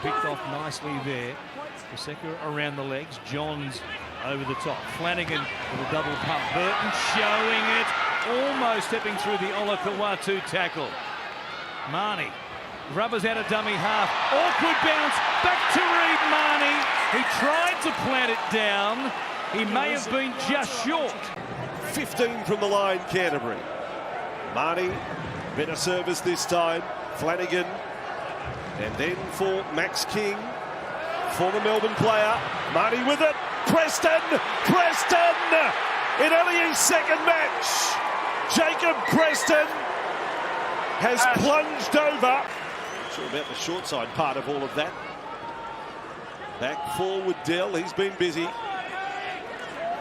picked off nicely there. Paseka around the legs. Johns over the top. Flanagan with a double pump. Burton showing it. Almost stepping through the Olakawatu tackle. Marnie rubbers out a dummy half. Awkward bounce. Back to Reid Marnie. He tried to plant it down. He may have been just short. 15 from the line, Canterbury. Marnie, better service this time. Flanagan. And then for Max King, former Melbourne player. Marnie with it. Preston! In only his second match, Jacob Preston has plunged over. Not sure about the short side part of all of that. Back forward, Dell. He's been busy.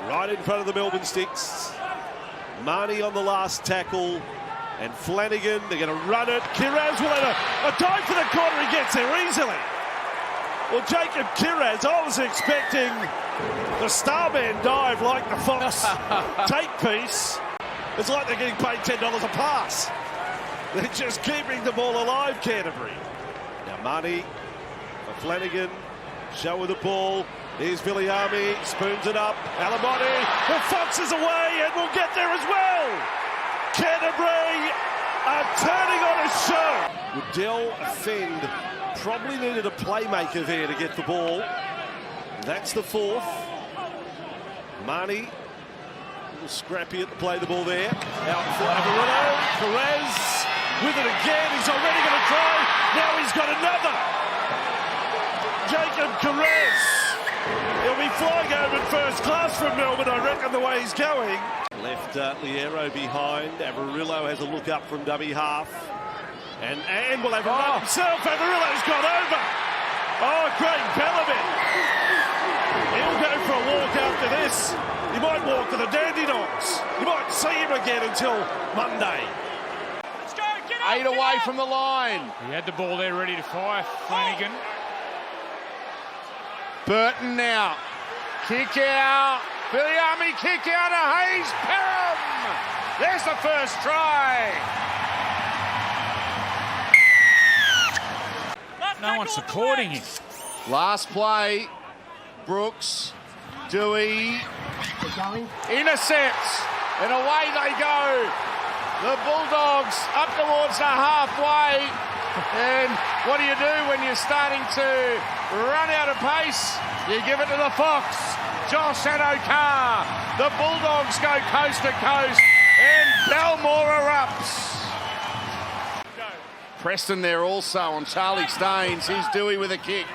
Right in front of the Melbourne Sticks. Marnie on the last tackle. And Flanagan, they're going to run it. Kiraz will have a dive for the corner. He gets there easily. Well, Jacob Kiraz, I was expecting the Starman dive like the Fox take piece. It's like they're getting paid $10 a pass. They're just keeping the ball alive, Canterbury. Now Marnie for Flanagan. Show with the ball. Here's Viliami, spoons it up. Alamotti, well, Fox is away and will get there as well. Canterbury are turning on a show. Woodell offend. Probably needed a playmaker there to get the ball. That's the fourth. Marnie, a little scrappy at the play the ball there. Out for Avarillo. Perez with it again. He's already going to try. Now he's got another. Jacob Perez. He'll be flying over in first class from Melbourne, I reckon, the way he's going. Left Liero behind. Avarillo has a look up from dummy half. And will have a run himself. Avarillo's got over. Oh, great Bellamy. He'll go for a walk after this. He might walk to the Dandenongs. You might see him again until Monday. Let's go, get up, 8 away from the line. He had the ball there ready to fire, Flanagan. Burton now. Kick out. Viliami kick out of Hayes. Perham. There's the first try. No one's supporting him. Last play. Brooks. Dewey. Intercepts. And away they go. The Bulldogs up towards the halfway. And what do you do when you're starting to run out of pace? You give it to the Fox. Josh and O'Carr. The Bulldogs go coast to coast. And Belmore erupts. Preston there also on Charlie Staines. Here's Dewey with a kick.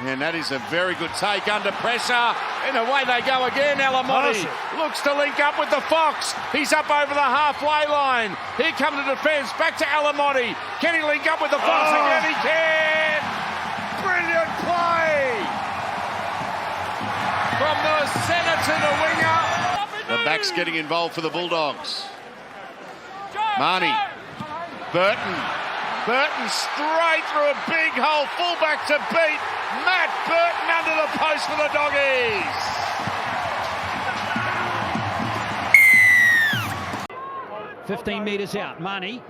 And that is a very good take under pressure. And away they go again. Alamotti looks to link up with the Fox. He's up over the halfway line. Here comes the defence. Back to Alamotti. Can he link up with the Fox again? He can. Brilliant play. From the centre to the winger. The backs getting involved for the Bulldogs. Marnie. Burton straight through a big hole. Fullback to beat. Matt Burton under the post for the Doggies. $15 metres out. Marnie.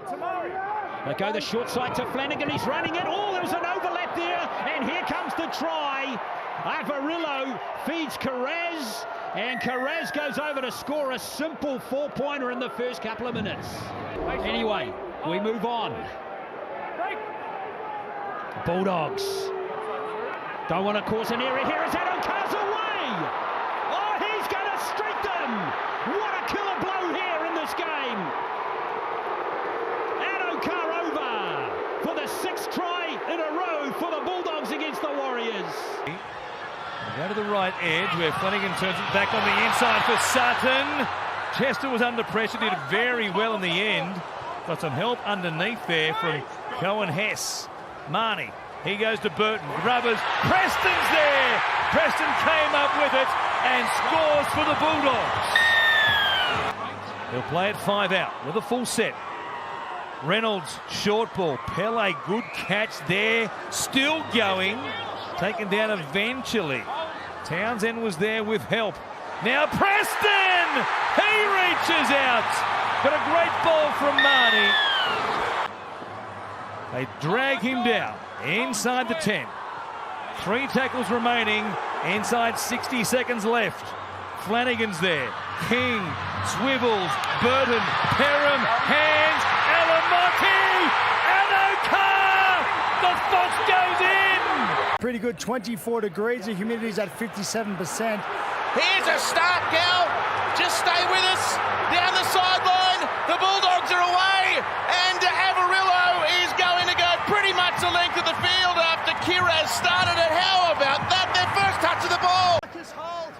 They go the short side to Flanagan. He's running it. Oh, there's an overlap there. And here comes the try. Avarillo feeds Carraz. And Carraz goes over to score a simple 4-pointer in the first couple of minutes. Anyway, we move on. Bulldogs don't want to cause an area here as Addo-Carr's away. Oh, he's going to streak them. What a killer blow here in this game. Addo-Carr over for the 6th try in a row for the Bulldogs against the Warriors. Go to the right edge where Flanagan turns it back on the inside for Sutton. Chester was under pressure, did very well in the end. Got some help underneath there from Cohen Hess. Marnie, he goes to Burton. Rubbers, Preston's there. Preston came up with it and scores for the Bulldogs. He'll play it 5 out with a full set. Reynolds, short ball. Pele, good catch there. Still going. Taken down eventually. Townsend was there with help. Now Preston! He reaches out. But a great ball from Marnie. They drag him down inside the 10. 3 tackles remaining, inside 60 seconds left. Flanagan's there. King, swivels, Burton, Perham, hands, Alamotti, Adokar! The Fox goes in! Pretty good, 24 degrees, the humidity's at 57%. Here's a start, Gal. Just stay with us. Down the sideline, the Bulldogs are away, and Averillo is going to go pretty much the length of the field after Kiraz started it. How about that? Their first touch of the ball. Just hold.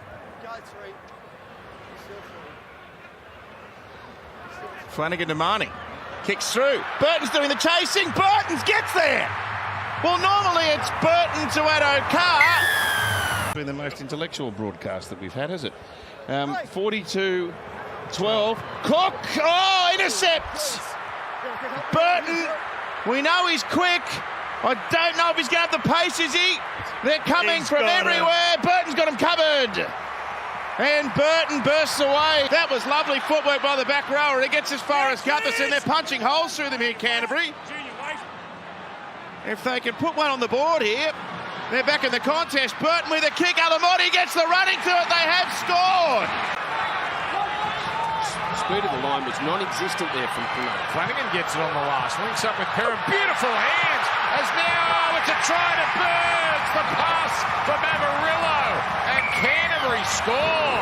Go 3. Flanagan to Marnie. Kicks through. Burton's doing the chasing. Burton gets there. Well, normally it's Burton to Adokar. Been the most intellectual broadcast that we've had, has it? 42-12. Cook. Oh, intercepts. Burton. We know he's quick. I don't know if he's going to have the pace, is he? They're coming from everywhere. Burton's got him covered. And Burton bursts away. That was lovely footwork by the back rower. He gets as far as Gutherson. They're punching holes through them here, Canterbury. If they can put one on the board here, they're back in the contest. Burton with a kick. Alamotti gets the running to it. They have scored. Speed of the line was non-existent there from Flanagan. Flanagan gets it on the last. Links up with Perham. Beautiful hands. As now it's a try to Burns. The pass from Averillo. And Canterbury score.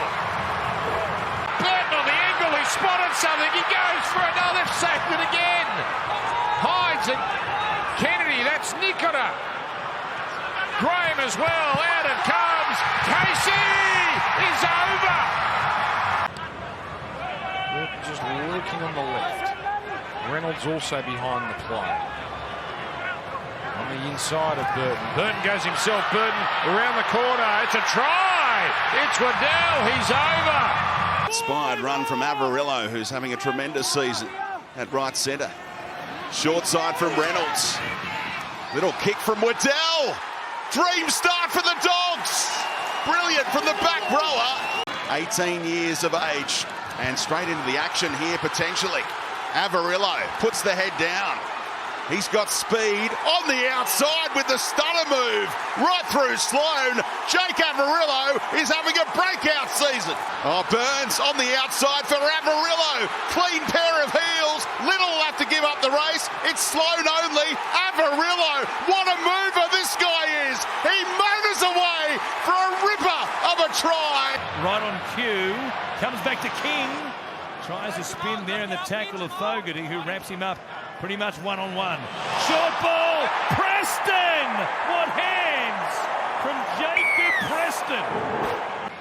Burton on the angle. He spotted something. He goes for another. Sacked it again. Hides and Kennedy. That's Nicola. Graham as well. Out it comes. Casey is over. Just lurking on the left. Reynolds also behind the play. On the inside of Burton. Burton goes himself. Burton around the corner. It's a try. It's Waddell. He's over. Inspired run from Averillo, who's having a tremendous season at right centre. Short side from Reynolds. Little kick from Waddell. Dream start for the Dogs. Brilliant from the back rower. 18 years of age. And straight into the action here, potentially. Averillo puts the head down. He's got speed on the outside with the stunner move. Right through Sloane. Jake Averillo is having a breakout season. Oh, Burns on the outside for Averillo. Clean pair of heels. Little will have to give up the race. It's Sloane only. Averillo, what a mover this guy is. He motors away for a ripper of a try. Right on cue. Comes back to King. Tries to spin there in the tackle of Fogarty, who wraps him up pretty much one-on-one. Short ball. Preston! What hands from Jacob Preston.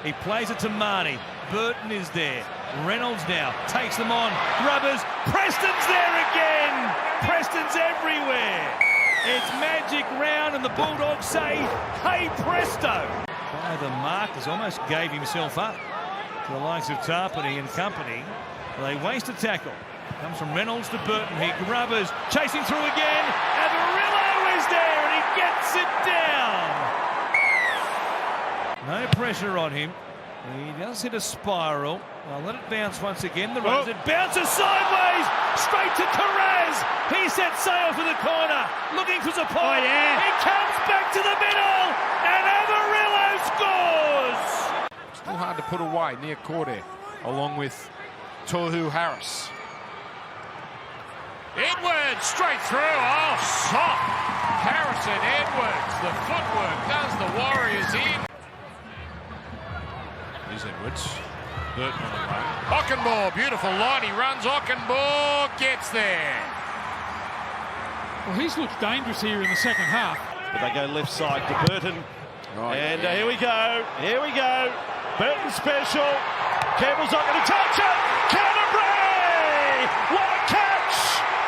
He plays it to Marnie. Burton is there. Reynolds now takes them on. Grubbers. Preston's there again. Preston's everywhere. It's magic round and the Bulldogs say, hey presto. The Marcus almost gave himself up to the likes of Tarpany and company. They waste a tackle. Comes from Reynolds to Burton. He Grubbers chasing through again. Averillo is there and he gets it down. No pressure on him. He does hit a spiral. I'll let it bounce once again. The runs. It bounces sideways. Straight to Kiraz. He sets sail for the corner. Looking for Zapai. Oh, yeah. He comes back to the middle. And Averillo scores. Still hard to put away near Cordair, along with Tohu Harris. Edwards straight through. Oh, soft. Harrison Edwards. The footwork does the Warriors in. Here's Edwards. Burton on the run. Ockenbaugh, beautiful line. He runs. Ockenbaugh gets there. Well, he's looked dangerous here in the second half. But they go left side to Burton. Here we go. Here we go. Burton special. Campbell's not going to touch it. Canterbury! What a catch!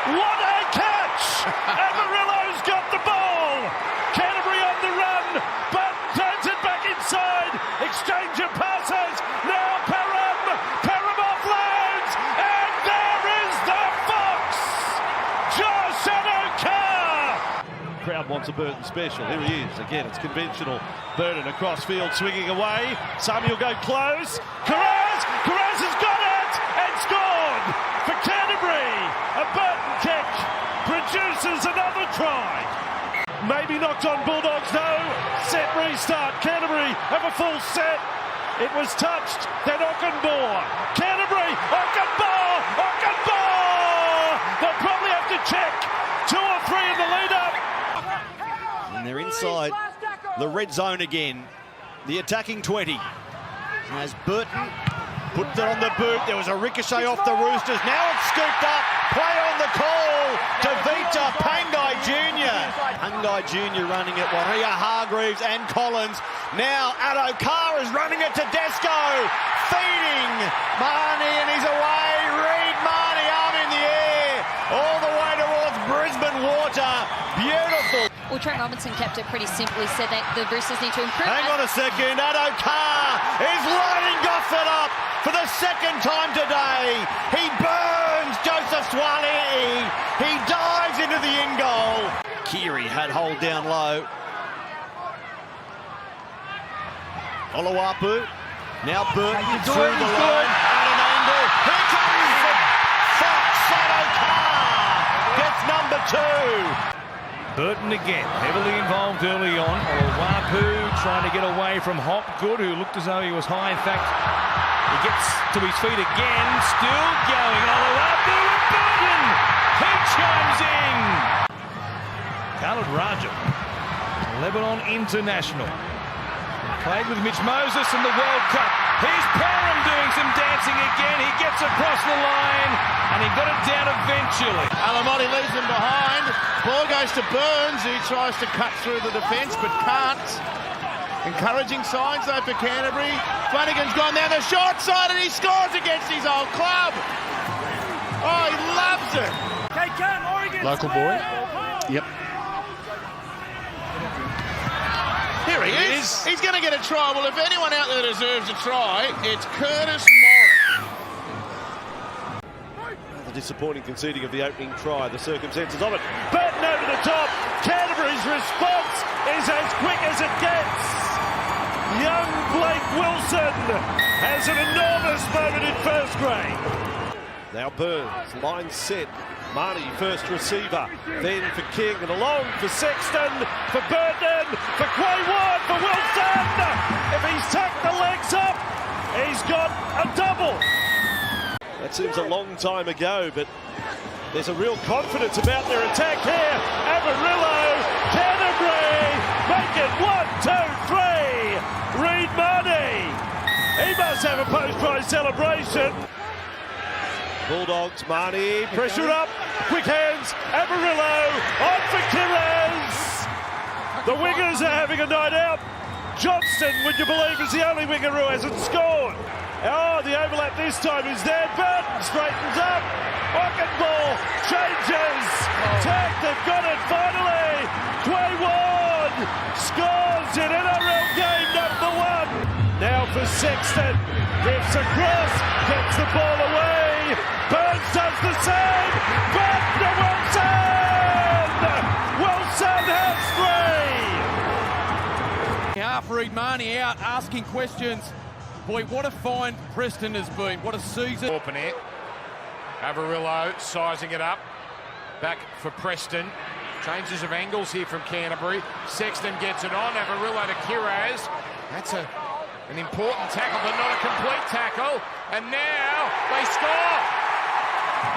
What a catch! Averillo's got the ball. Canterbury on the run. Burton turns it back inside. Exchange of passes. Now Perham offloads. And there is the Fox. Josh Adokar. Crowd wants a Burton special. Here he is. Again, it's conventional. Burton across field, swinging away. Samuel go close. Kiraz has got it and scored for Canterbury. A Burton kick. produces another try. Maybe knocked on Bulldogs, no. Set restart. Canterbury have a full set. It was touched. Then Ockenbaugh. Canterbury. Ockenbaugh. They'll probably have to check 2 or 3 in the lead-up. And they're inside the red zone again. The attacking 20. As Burton put it on the boot. There was a ricochet off the Roosters. Now it's scooped up. Play on the call to Vita Pangai Jr. Pangai Jr. running it. Waria Hargreaves and Collins. Now Addo Carr is running it to Desco. Feeding Marnie and he's away. Reed Marnie arm in the air. All the way towards Brisbane Water. Beautiful. Well, Trent Robinson kept it pretty simple. He said that the Roosters need to improve. Hang on a second. Addo Carr is lighting Goffin up for the second time today. He burns Joseph Swaley. He dives into the in goal. Keary had hold down low. Oluwapu. Now Burton through the line. At an angle. Here comes the Fox. Addo Carr gets number 2. Burton again, heavily involved early on. Oluwapu trying to get away from Hopgood, who looked as though he was high. In fact, he gets to his feet again, still going. Oluwapu and Burton! He chimes in! Khaled Raja, Lebanon international. Played with Mitch Moses in the World Cup. Here's Parham doing some dancing again. He gets across the line and he got it down eventually. Alamotti leaves him behind. Ball goes to Burns, who tries to cut through the defence but can't. Encouraging signs though for Canterbury. Flanagan's gone down the short side and he scores against his old club. Oh, he loves it. Local boy. Yep. Here he is. He's going to get a try. Well, if anyone out there deserves a try, it's Curtis Morris. The disappointing conceding of the opening try, the circumstances of it. Burton over the top. Canterbury's response is as quick as it gets. Young Blake Wilson has an enormous moment in first grade. Now Burns, line set. Marnie, first receiver, then for King and along for Sexton, for Burton, for Quayward, for Wilson. If he's tucked the legs up, he's got a double. That seems a long time ago, but there's a real confidence about their attack here. Avarillo, Canterbury, make it 1, 2, 3. Reed Marnie. He must have a post-try celebration. Bulldogs, Marnie, pressure up, quick hands, Avarillo, on for Killers. The wingers are having a night out. Johnston, would you believe, is the only winger who hasn't scored. Oh, the overlap this time is there. Burton straightens up. Ockenbaugh changes. Tack, they've got it finally. Quayward scores in NRL game number 1. Now for Sexton. Drifts across, gets the ball away. Burns does the same. Back to Wilson. Wilson has 3. Half Reed Marnie out asking questions. Boy, what a find Preston has been. What a season. Open air. Avarillo sizing it up. Back for Preston. Changes of angles here from Canterbury. Sexton gets it on. Avarillo to Kiraz. That's an important tackle, but not a complete tackle. And now they score.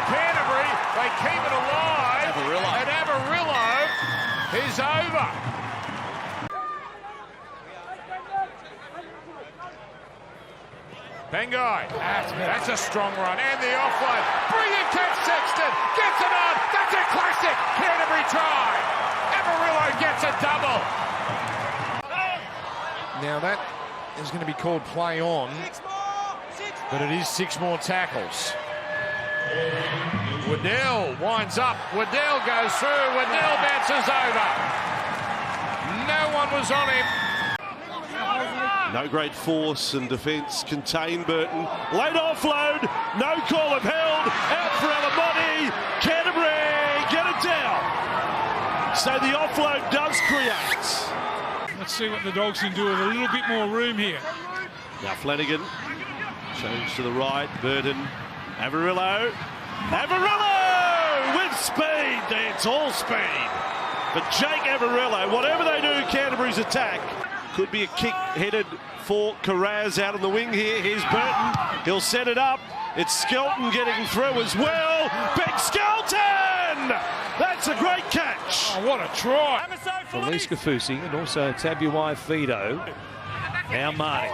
Canterbury, they keep it alive. Avarillo. And Avarillo is over. Pangai, that's a strong run, and the offload. Brilliant catch, Sexton, gets it on, that's a classic, Canterbury try. Avarillo gets a double. Now that is going to be called play on, but it is 6 more tackles. Waddell winds up, Waddell goes through, Waddell bounces over. No one was on him. No great force and defence contain Burton. Late offload, no call of held, out for Alamotti. Canterbury get it down. So the offload does create. Let's see what the Dogs can do with a little bit more room here. Now Flanagan, change to the right, Burton, Avarillo. Avarillo with speed. It's all speed. But Jake Averillo, whatever they do, Canterbury's attack. Could be a kick headed for Carraz out on the wing here. Here's Burton. He'll set it up. It's Skelton getting through as well. Big Skelton! That's a great catch. Oh, what a try. Felice Kafusi and also Tabuai Fido. Now Marty.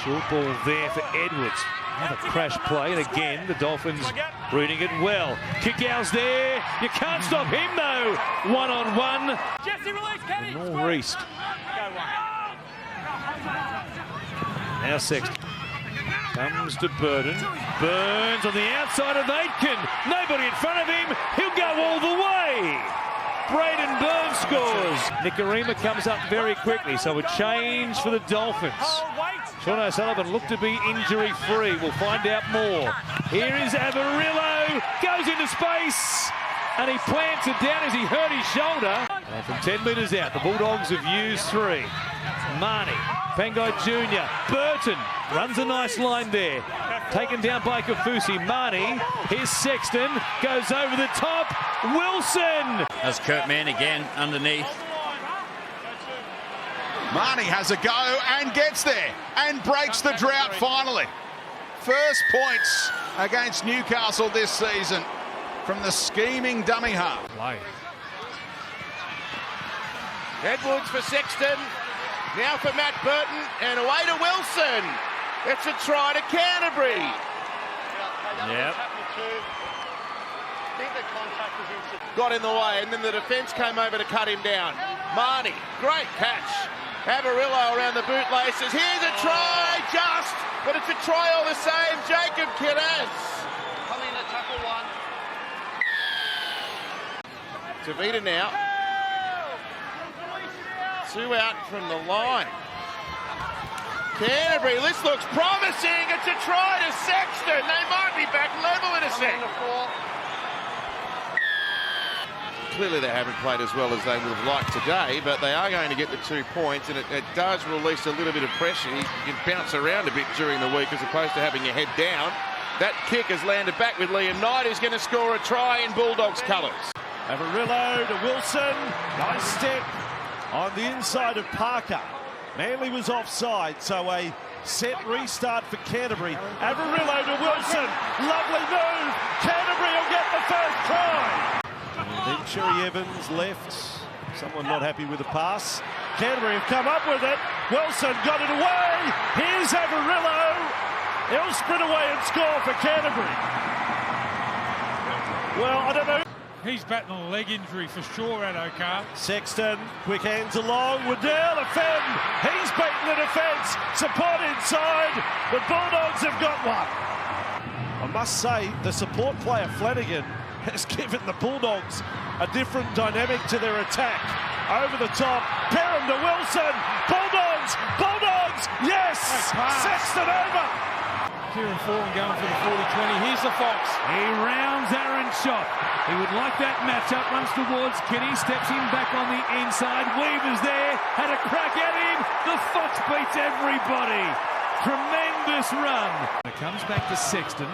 Short ball there for Edwards. Another crash play, and again the Dolphins reading it well. Kickout's there. You can't stop him though. One-on-one. Nor Reist. Now Sexton. Comes to Burton. Burns on the outside of Aitken. Nobody in front of him. He'll go all the way. Braden Burns scores. Nicarima comes up very quickly, so a change for the Dolphins. Sean O'Sullivan looked to be injury-free. We'll find out more. Here is Averillo. Goes into space. And he plants it down as he hurt his shoulder. And from 10 metres out, the Bulldogs have used 3. Marnie, Pangai Jr., Burton runs a nice line there. Taken down by Kafusi. Marnie, here's Sexton, goes over the top. Wilson! That's Kurt Mann again underneath. Marnie has a go and gets there and breaks the drought finally. First points against Newcastle this season from the scheming dummy half. Edwards for Sexton. Now for Matt Burton and away to Wilson. It's a try to Canterbury. Yep. Got in the way and then the defence came over to cut him down. Marnie, great catch. Averillo around the bootlaces. Here's a try, just, but it's a try all the same. Jacob Kiraz. Come in to tackle one. Tavita now. 2 out from the line. Canterbury, this looks promising. It's a try to Sexton. They might be back level in a sec. Clearly they haven't played as well as they would have liked today, but they are going to get the 2 points, and it does release a little bit of pressure. You can bounce around a bit during the week as opposed to having your head down. That kick has landed back with Liam Knight, who's going to score a try in Bulldogs colours. Averillo to Wilson. Nice step on the inside of Parker. Manly was offside, so a set restart for Canterbury. Averillo to Wilson. Lovely move. Canterbury will get the first try. And then Cherry Evans left. Someone not happy with the pass. Canterbury have come up with it. Wilson got it away. Here's Averillo. He'll sprint away and score for Canterbury. Well, I don't know. He's battling a leg injury for sure, Adokar. Sexton, quick hands along. Waddell, defend. He's beaten the defence. Support inside. The Bulldogs have got one. I must say, the support player Flanagan has given the Bulldogs a different dynamic to their attack. Over the top, Perham to Wilson. Bulldogs, Bulldogs, yes! Sexton over. Kieran Foran going for the 40-20. Here's the Fox. He rounds Aaron Shot. He would like that matchup. Runs towards Kinney. Steps in back on the inside. Weaver's there. Had a crack at him. The Fox beats everybody. Tremendous run. It comes back to Sexton.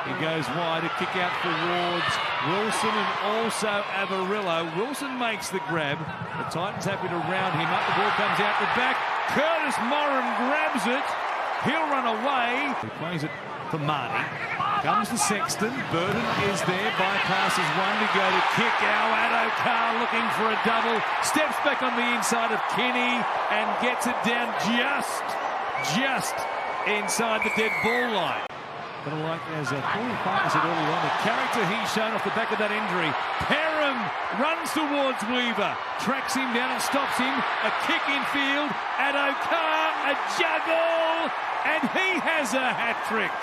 He goes wide. A kick out towards Wilson and also Averillo. Wilson makes the grab. The Titans happy to round him up. The ball comes out the back. Curtis Moran grabs it. He'll run away. He plays it for Marty. Comes to Sexton. Burton is there. Bypasses one to go to kick. Adokar looking for a double. Steps back on the inside of Kinney and gets it down just inside the dead ball line. But like as a former partner said earlier on, the character he's shown off the back of that injury. Perham runs towards Weaver. Tracks him down and stops him. A kick infield. Adokar, a juggle. And he has a hat-trick.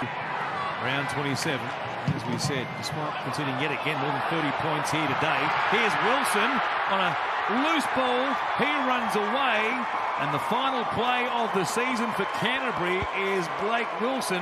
Round 27, as we said, despite conceding yet again more than 30 points here today. Here's Wilson on a loose ball. He runs away. And the final play of the season for Canterbury is Blake Wilson.